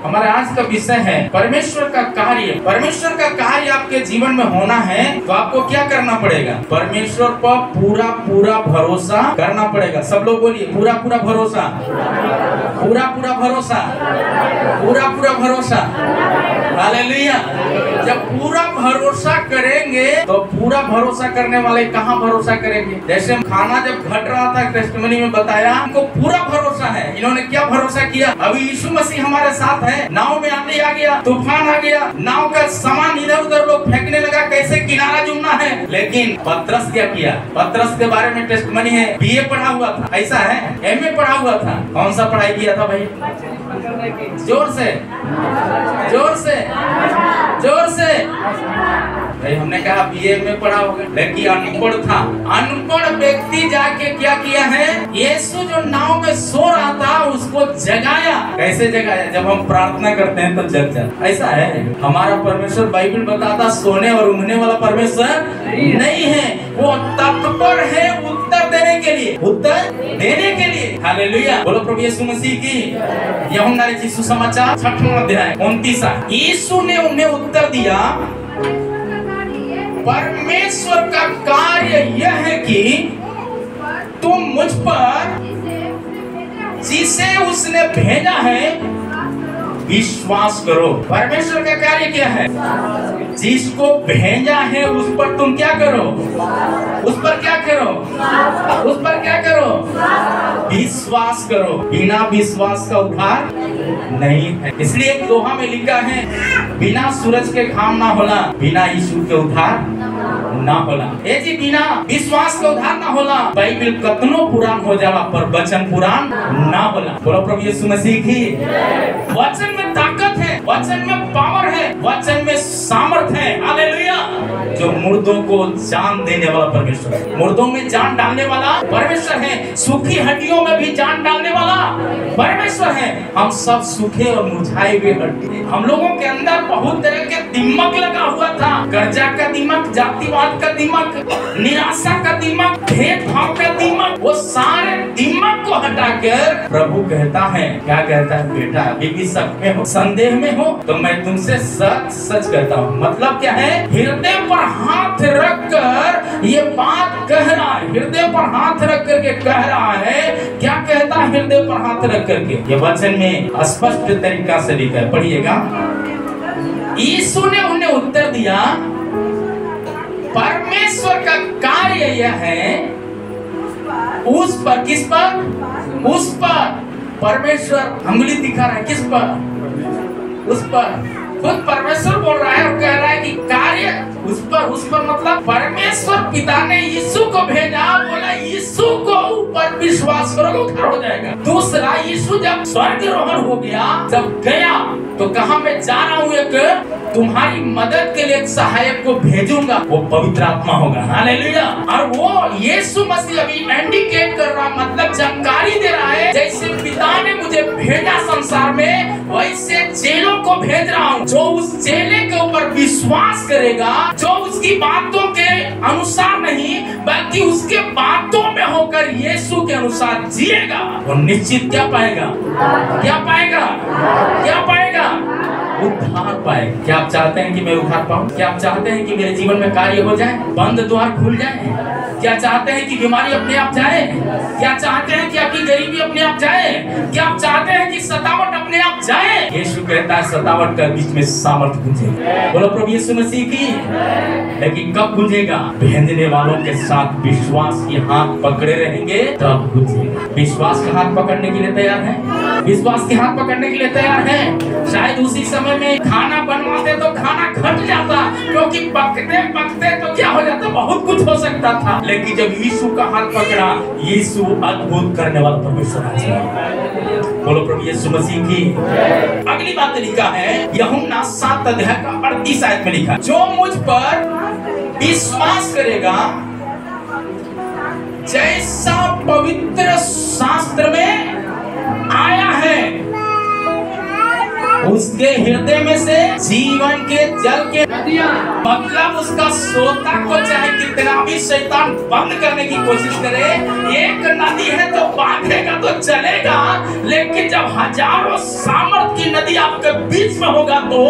हमारे आज का विषय है परमेश्वर का कार्य। परमेश्वर का कार्य आपके जीवन में होना है तो आपको क्या करना पड़ेगा? परमेश्वर पर पूरा पूरा भरोसा करना पड़ेगा। सब लोग बोलिए, पूरा पूरा भरोसा, पूरा पूरा भरोसा, पूरा पूरा भरोसा। हालेलुया। जब पूरा भरोसा करेंगे तो पूरा भरोसा करने वाले कहाँ भरोसा करेंगे? जैसे खाना जब घट रहा था, टेस्टिमनी में बताया हमको पूरा भरोसा है। इन्होंने क्या भरोसा किया? अभी यीशु मसीह हमारे साथ है, नाव में आंधी आ गया, तूफान आ गया, नाव का सामान इधर उधर लोग फेंकने लगा, कैसे किनारा जुड़ना है। लेकिन पतरस क्या किया? पतरस के बारे में टेस्टिमनी है, बीए पढ़ा हुआ था, ऐसा है, एमए पढ़ा हुआ था। कौन सा पढ़ाई किया था भाई? जोर से, जोर से, जोर से। भाई हमने कहा बीए में पढ़ा होगा, लेकिन अनपढ़ था। अनपढ़ व्यक्ति जाके क्या किया है? यीशु जो नाव में सो रहा था उसको जगाया। कैसे जगाया? जब हम प्रार्थना करते हैं तो जग जाता। ऐसा है हमारा परमेश्वर। बाइबल बताता सोने और ऊँघने वाला परमेश्वर नहीं है, वो तत्पर है उत्तर देने के लिए, उत्तर देने के लिए। हालेलुया। बोलो प्रभु यीशु मसीह की। यूहन्ना लिखित सुसमाचार 6वां अध्याय 29। यीशु ने उन्हें उत्तर दिया, परमेश्वर का कार्य यह है कि तुम मुझ पर जिसे उसने भेजा है विश्वास करो। परमेश्वर का कार्य क्या है? जिसको भेजा है उस पर तुम क्या करो? उस पर क्या करो? उस पर क्या करो? विश्वास करो। बिना विश्वास का उद्धार नहीं है। इसलिए दोहा में लिखा है, बिना सूरज के घाम ना होला, बिना यीशु के उद्धार ना होला। ए जी, बिना विश्वास के उद्धार ना होला। बाइबल कतनो पुरान हो जाला पर वचन पुरान ना होला। बोलो प्रभु यीशु मसीह की। वचन में ताकत है, वचन में पावर है, वचन में सामर्थ है। हालेलुया। जो मुर्दों को जान देने वाला परमेश्वर है, मुर्दों में जान डालने वाला परमेश्वर है, सूखी हड्डियों में भी जान डालने वाला परमेश्वर है। हम सब सूखे और मुरझाए हुए हड्डी, हम लोगों के अंदर बहुत तरह के दिमाग लगा हुआ था। कर्जा का दिमाग, जातिवाद का दिमाग, निराशा का दिमाग, भेदभाव का दिमाग, वो सारे दिमाग को हटाकर प्रभु कहता है, क्या कहता है? बेटा अभी भी शक में हो, संदेह में हो तो मैं तुमसे सच सच कहता हूँ। मतलब क्या है? हृदय पर हाथ रखकर ये बात कह रहा है, हृदय पर हाथ रख करके कह रहा है। क्या कहता है? हृदय पर हाथ रख करके। ये वचन में स्पष्ट तरीका से लिखा है, पढ़िएगा। यीशु ने उन्हें उत्तर दिया, परमेश्वर का कार्य यह है उस पर। किस पर? उस पर। परमेश्वर अंगुली दिखा रहा है, किस पर? उस पर। खुद परमेश्वर बोल रहा है और कह रहा है कि कार्य उस पर। उस पर मतलब परमेश्वर पिता ने यीशु को भेजा, बोला यीशु को ऊपर विश्वास करोगे उद्धार हो जाएगा। दूसरा, यीशु जब स्वर्गारोहण हो गया, जब गया तो कहा मैं जा रहा हूँ, एक तुम्हारी मदद के लिए एक सहायक को भेजूंगा, वो पवित्र आत्मा होगा। हालेलुया। और वो यीशु मसीह अभी इंडिकेट कर रहा, मतलब जानकारी दे रहा है, जैसे पिता ने मुझे भेजा संसार में, वैसे चेलों को भेज रहा हूँ। जो उस चेले के ऊपर विश्वास करेगा, जो उसकी बातों के अनुसार नहीं बल्कि उसके बातों में होकर यीशु के अनुसार जिएगा, वो निश्चित क्या पाएगा? क्या पाएगा? क्या पाएगा? उद्धार पाए। क्या आप चाहते हैं कि मैं उद्धार पाऊं? क्या आप चाहते हैं कि मेरे जीवन में कार्य हो जाए, बंद द्वार खुल जाए? क्या चाहते हैं कि बीमारी अपने आप जाए? क्या चाहते हैं कि आपकी गरीबी अपने आप जाए? क्या आप चाहते हैं कि सतावट अपने आप जाए? यीशु कहता है सतावट का बीच में सामर्थ गूंजेगा। बोलो प्रभु यीशु मसीह की। लेकिन कब गूंजेगा? भेजने वालों के साथ विश्वास की हाथ पकड़े रहेंगे तब गूंजेगा। विश्वास का हाथ पकड़ने के लिए तैयार है? विश्वास के हाथ पकड़ने के लिए तैयार है? शायद उसी समय में खाना बनवाते तो खाना घट जाता, क्योंकि पकते पकते तो क्या हो जाता, बहुत कुछ हो सकता था। लेकिन जब यीशु का हाथ पकड़ा, यीशु अद्भुत करने वाला परमेश्वर है। बोलो प्रभु यीशु मसीह की। अगली बात लिखा है यूहन्ना 7 अध्याय का 38 आयत में लिखा, जो मुझ पर विश्वास करेगा जैसा पवित्र शास्त्र में आया है उसके हृदय में से जीवन के जल के नदियां, मतलब उसका सोता को चाहे कितना भी शैतान बंद करने की कोशिश करे, एक नदी है तो बांधेगा तो चलेगा, लेकिन जब हजारों सामर्थ की नदी आपके बीच में होगा तो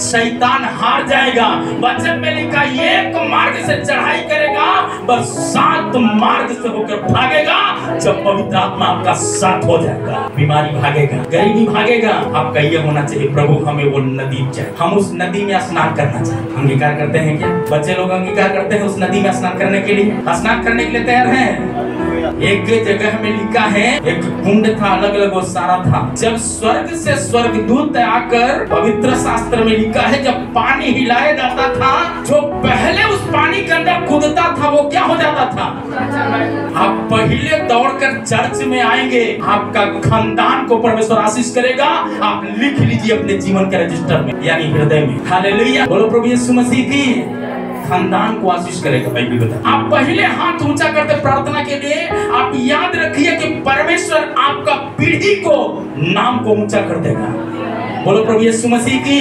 शैतान हार जाएगा। वचन में लिखा एक मार्ग से चढ़ाई करेगा बस 7 मार्ग से होकर भागेगा। जब पवित्र आत्मा आपका साथ हो जाएगा, बीमारी भागेगा, गरीबी भागेगा। आपका ये होना चाहिए, प्रभु हमें वो नदी चाहिए, हम उस नदी में स्नान करना चाहिए। अंगीकार करते हैं क्या? बच्चे लोग अंगीकार करते हैं उस नदी में स्नान करने के लिए? स्नान करने के लिए तैयार हैं? एक जगह में लिखा है एक कुंड था, अलग अलग वो सारा था। जब स्वर्ग से स्वर्गदूत आकर, पवित्र शास्त्र में लिखा है जब पानी हिलाया जाता था, जो पहले उस पानी के अंदर कूदता था वो क्या हो जाता था? आप पहले दौड़कर चर्च में आएंगे, आपका खानदान को परमेश्वर आशीष करेगा। आप लिख लीजिए अपने जीवन के रजिस्टर में, यानी हृदय में। हालेलुया, बोलो प्रभु यीशु मसीह की। खानदान को आशीष करेगा। बाइबल बता, आप पहले हाथ ऊंचा करते प्रार्थना के लिए, आप याद रखिए कि परमेश्वर आपका पीढ़ी को, नाम को ऊंचा कर देगा। बोलो प्रभु यीशु मसीह की।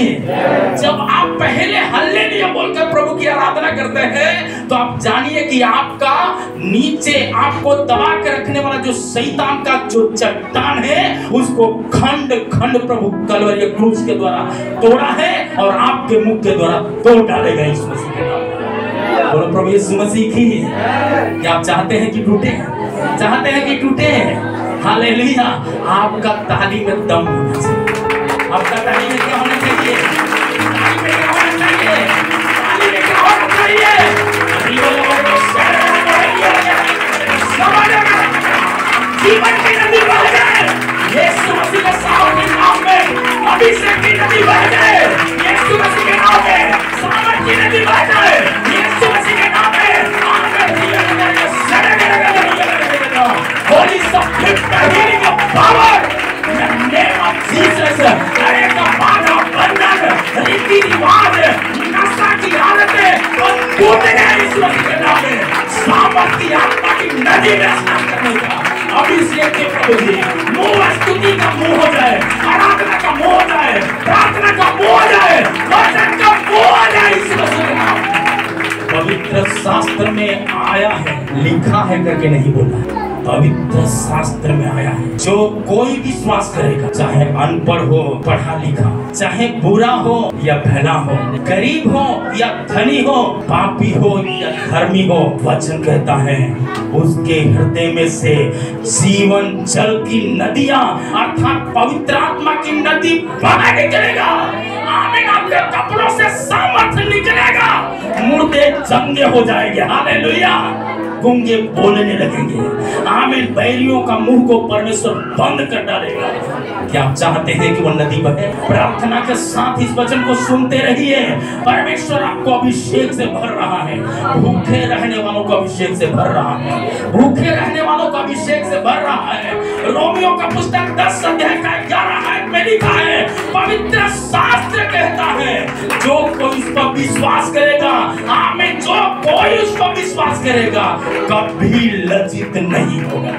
जब आप पहले हल्लेलुया बोलकर प्रभु की आराधना करते हैं तो आप जानिए कि आपका नीचे आपको दबा के रखने वाला जो शैतान का जो चट्टान है, उसको खंड खंड प्रभु कलवरी क्रूस के द्वारा तोड़ा है और आपके मुख के द्वारा तोड़ डालेगा यीशु मसीह के नाम। बोलो प्रभु यीशु मसीह की। क्या आप चाहते हैं कि टूटे? चाहते हैं कि टूटे? हालेलुया। आपका ताली में दम होना चाहिए। आपका ताली में क्या होना चाहिए? ताली में क्या होना चाहिए? ताली में क्या होना चाहिए? जीवन की नदी बह जाए यीशु मसीह के सामर्थ्य के नाम में। अभिषेक की नदी बह जाए यीशु मसीह के नाम में। सामर्थ की नदी बह जाए यीशु मसीह के नाम में। Holy Spirit, healing of power in the name of Jesus. अरे का बाधा बंधन, रीति रिवाज, नशा की आदतें टूट गए यीशु मसीह के नाम में। सामर्थ की आत्मा की नदी में स्नान करने का अभिषेक के प्रभु जी। मुंह स्तुति का मुंह हो जाए, आराधना का मुंह हो जाए, प्रार्थना का मुंह हो जाए, वचन का मुंह हो जाए यीशु मसीह के नाम। पवित्र शास्त्र में आया है, लिखा है करके नहीं बोला, पवित्र शास्त्र में आया है। जो कोई विश्वास करेगा, चाहे अनपढ़ हो, पढ़ा लिखा, चाहे बुरा हो या भला हो, गरीब हो या धनी हो, पापी हो या धर्मी हो, वचन कहता है उसके हृदय में से जीवन जल की नदियां अर्थात पवित्र आत्मा की नदी बह निकलेगा। आमीन। आपके कपड़ों से सामर्थ्य निकलेगा, मुर्दे चंगे हो जाएंगे। हालेलुया। गूंगे बोलने लगेंगे। आमीन। बैरियों का मुंह को परमेश्वर बंद कर डालेगा। क्या आप चाहते हैं कि वो नदी बहे? प्रार्थना के साथ इस वचन को सुनते रहिए। परमेश्वर आपको अभिषेक से भर रहा है। भूखे रहने वालों को अभिषेक से भर रहा है। भूखे रहने वालों को अभिषेक से भर रहा है। रोमियो का पुस्तक 10 अध्याय का 11 आयत में लिखा है, पवित्र शास्त्र कहता है जो कोई उस पर विश्वास करेगा, आमीन, जो कोई उस पर विश्वास करेगा कभी लज्जित नहीं होगा।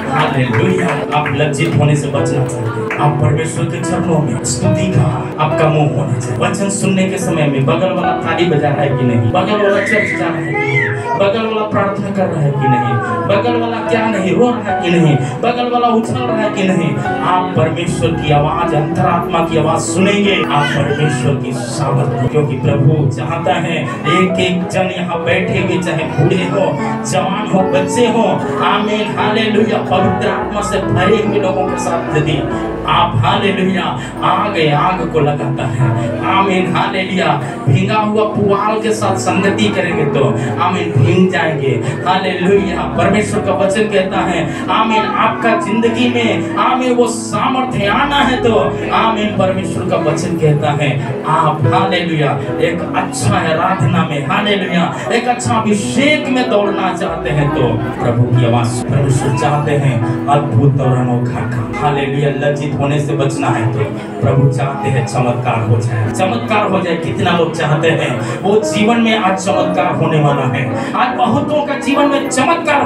हालेलुया। आप लज्जित होने से बचना चाहिए। आप परमेश्वर के चरणों में स्तुति का आपका मुंह होना चाहिए। वचन सुनने के समय में बगल वाला थाली बजा रहा है कि नहीं, बगल वाला चर्च जा रहा है कि नहीं, बगल वाला प्रार्थना कर रहा है कि नहीं, बगल वाला क्या नहीं रो रहा है कि नहीं, बगल वाला उछल रहा है कि नहीं, आप परमेश्वर की आवाज, अंतरात्मा की आवाज सुनेंगे। आप परमेश्वर की सामर्थ, क्योंकि प्रभु चाहता है एक एक जन यहाँ बैठे हुए, चाहे बूढ़े हो, जवान हो, बच्चे हो, आमीन, हालेलुया, पवित्र आत्मा से भरे हुए लोगों के साथ यदि आप हालेलुया आग को लगाता है, आमीन, हालेलुया, भींगा हुआ पुआल के साथ संगति करेंगे तो आमीन भींग जाएंगे। हालेलुया। परमेश्वर का वचन कहता है आमीन, आपका जिंदगी में आमीन वो सामर्थ्य आना है तो आमीन, परमेश्वर का वचन कहता है आप हालेलुया एक अच्छा आराधना में, हालेलुया एक अच्छा अभिषेक में दौड़ना चाहते हैं तो प्रभु की आवाज परमेश्वर चाहते हैं अद्भुत और अनोखा का। हालेलुया। लज्जित होने से बचना है तो प्रभु चाहते हैं चमत्कार हो जाए, चमत्कार हो जाए। कितना लोग चाहते हैं वो जीवन में आज चमत्कार होने वाला है। आज बहुतों का जीवन में चमत्कार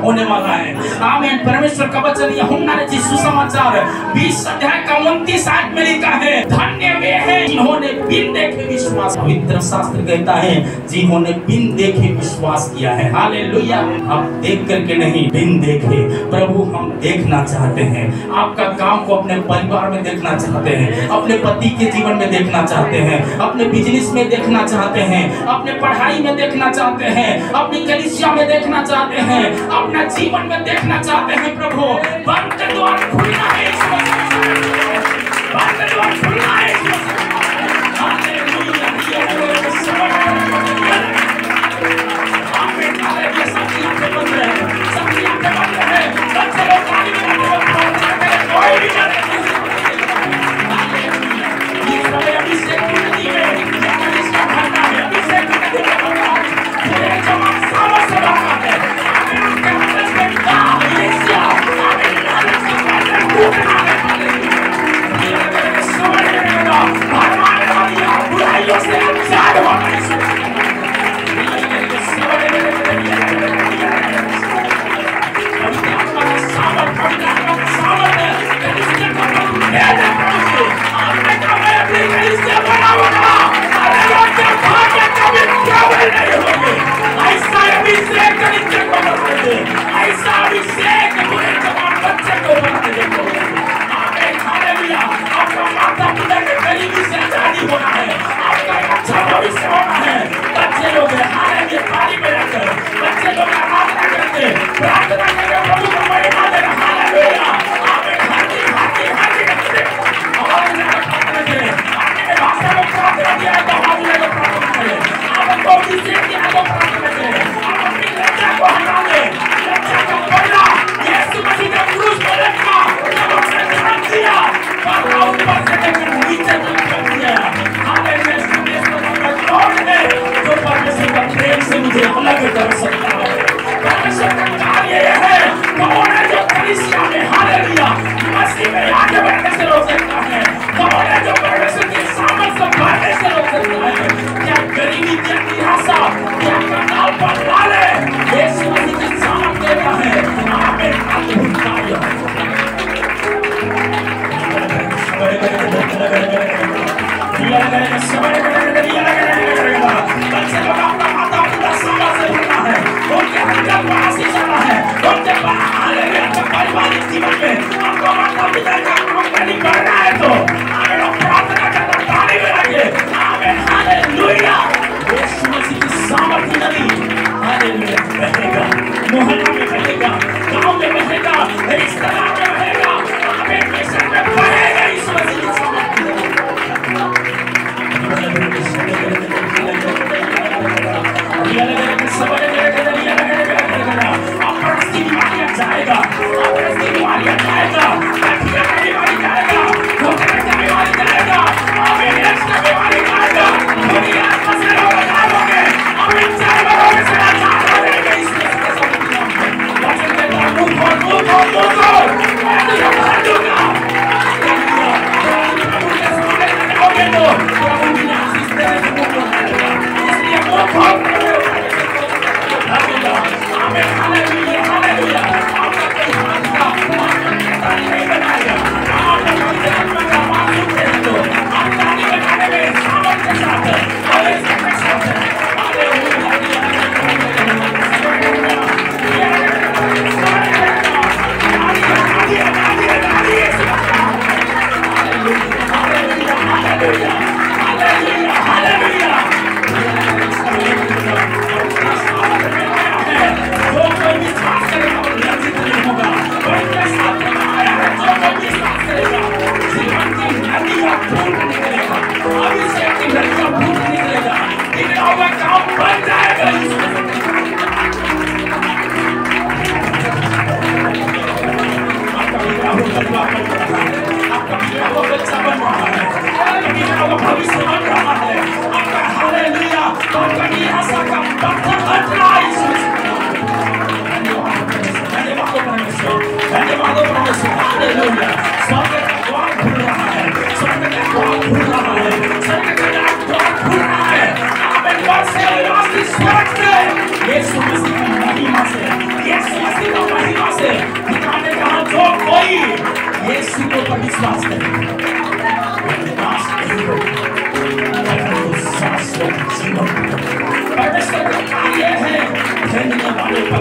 होने वाला है। आमीन। परमेश्वर का वचन यूहन्ना ने सुसमाचार 20 अध्याय का 29 आयत में लिखा है, धन्य पवित्र शास्त्र कहता है जिन्होंने बिन देखे विश्वास किया है। हालेलुया। आप देख करके नहीं, बिन देखे। प्रभु हम देखना चाहते हैं, आपका काम को अपने परिवार में देखना चाहते हैं, अपने पति के जीवन में देखना चाहते हैं, अपने बिजनेस में देखना चाहते हैं, अपने पढ़ाई में देखना चाहते हैं, अपनी कलीसिया में देखना चाहते हैं, अपना जीवन में देखना चाहते हैं। प्रभु बंद का द्वार खुलना है, बंद का द्वार खुलना है।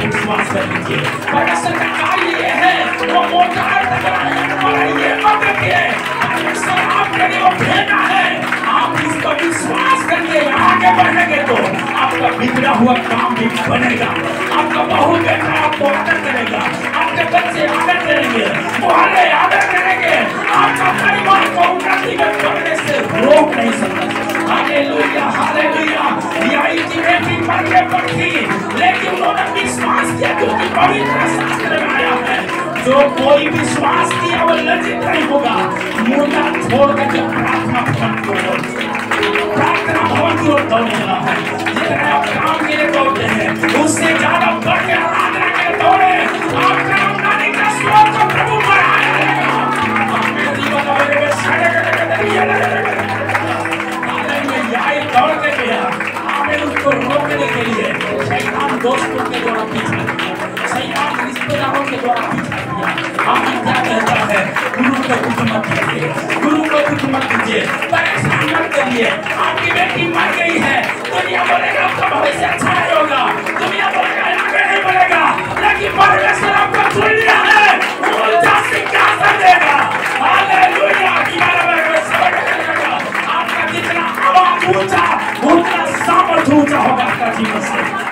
विश्वास कर लीजिए। परमेश्वर का कार्य ये है, वो मोटार ये मत देखिए, परमेश्वर आपके लिए वो भेजा है। आप इस पर विश्वास करके आगे बढ़ेंगे तो आपका बिगड़ा हुआ काम भी बनेगा। आपका बहू बेटा आपको आदर करेगा, आपके बच्चे आदर करेंगे, मोहल्ले आदर करेंगे, आपका परिवार को उन्नति में बढ़ने से रोक नहीं सकता। Hallelujah, hallelujah. याई की बेटी मरने पर थी, लेकिन उन्होंने विश्वास किया, क्योंकि पवित्र शास्त्र में आया है, जो कोई विश्वास किया वो लज्जित नहीं होगा। मुर्दा छोड़कर जब प्रार्थना भवन की ओर दौड़ेगा है, जितने आप काम के लिए दौड़ते हैं उससे ज्यादा बढ़ के आराधना के लिए दौड़े। आपका आमदनी का स्रोत तो प्रभु बढ़ाएगा। आपके जीवन में दौड़ के गया, आपने उसको रोकने के लिए शैतान दोस्तों के द्वारा पीछा किया, शैतान रिश्तेदारों के द्वारा पीछा किया। आप क्या कहता है, गुरु को कुछ मत कीजिए, गुरु को कुछ मत कीजिए, परेशान मत करिए। आपकी बेटी मर गई है, दुनिया बोलेगा आपका भविष्य अच्छा नहीं होगा, दुनिया बोलेगा आगे नहीं बढ़ेगा, लेकिन परमेश्वर आपको चुन लिया है, वो उल्टा सिंहासन देगा। हालेलुया। आपका जितना आवाज ऊंचा, उतना सामर्थ्य ऊंचा होगा आपका जीवन से।